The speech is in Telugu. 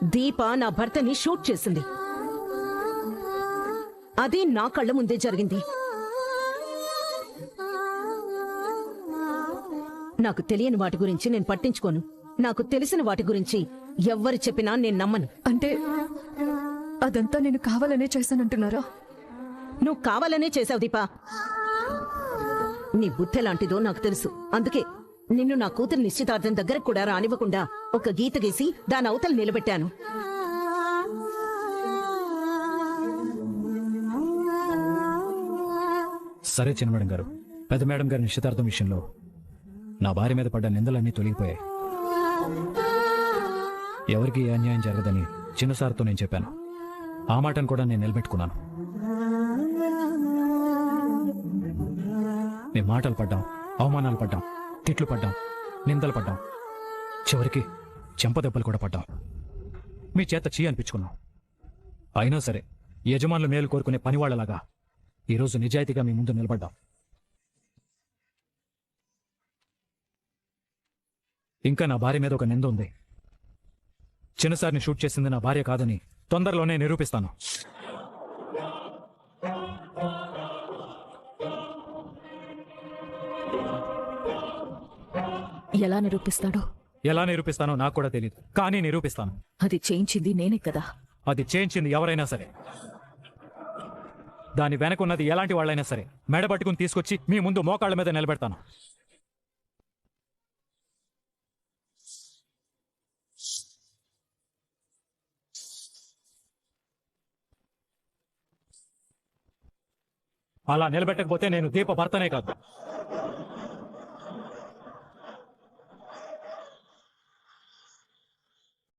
దీప నా భర్తని షూట్ చేసింది. అది నా కళ్ళ ముందే జరిగింది. నాకు తెలియని వాటి గురించి నేను పట్టించుకోను. నాకు తెలిసిన వాటి గురించి ఎవ్వరు చెప్పినా నేను నమ్మను. అంటే అదంతా నేను కావాలనే చేశానంటున్నారా? నువ్వు కావాలనే చేసావు దీపా. నీ బుద్ధి ఎలాంటిదో నాకు తెలుసు. అందుకే నిన్ను నా కూతురు నిశ్చితార్థం దగ్గర కూడా రానివ్వకుండా ఒక గీత గీసి దాని అవతల నిలబెట్టాను. సరే చిన్న మేడం గారు, పెద్ద మేడం గారి నిశ్చితార్థం విషయంలో నా భార్య మీద పడ్డ నిందలన్నీ తొలగిపోయాయి. ఎవరికి ఏ అన్యాయం జరగదని చిన్నసారితో నేను చెప్పాను. ఆ మాటను కూడా నేను నిలబెట్టుకున్నాను. మేము మాటలు పడ్డాం, అవమానాలు పడ్డాం, తిట్లు పడ్డాం, నిందలు పడ్డాం, చివరికి చెంపదెబ్బలు కూడా పడ్డాం. మీ చేత చీ అనిపించుకున్నాం. అయినా సరే యజమానులు మేలు కోరుకునే పనివాళ్లలాగా ఈరోజు నిజాయితీగా మీ ముందు నిలబడ్డాం. ఇంకా నా భార్య మీద ఒక నింద ఉంది. చిన్నసారిని షూట్ చేసింది నా భార్య కాదని తొందరలోనే నిరూపిస్తాను. ఎలా నిరూపిస్తానో నాకు కూడా తెలియదు, కానీ నిరూపిస్తాను. అది చేయించింది నేనే కదా. అది చేయించింది ఎవరైనా సరే, దాని వెనకున్నది ఎలాంటి వాళ్ళైనా సరే మెడబట్టుకుని తీసుకొచ్చి మీ ముందు మోకాళ్ళ మీద నిలబెడతాను. అలా నిలబెట్టకపోతే నేను దీప భర్తనే కాదు,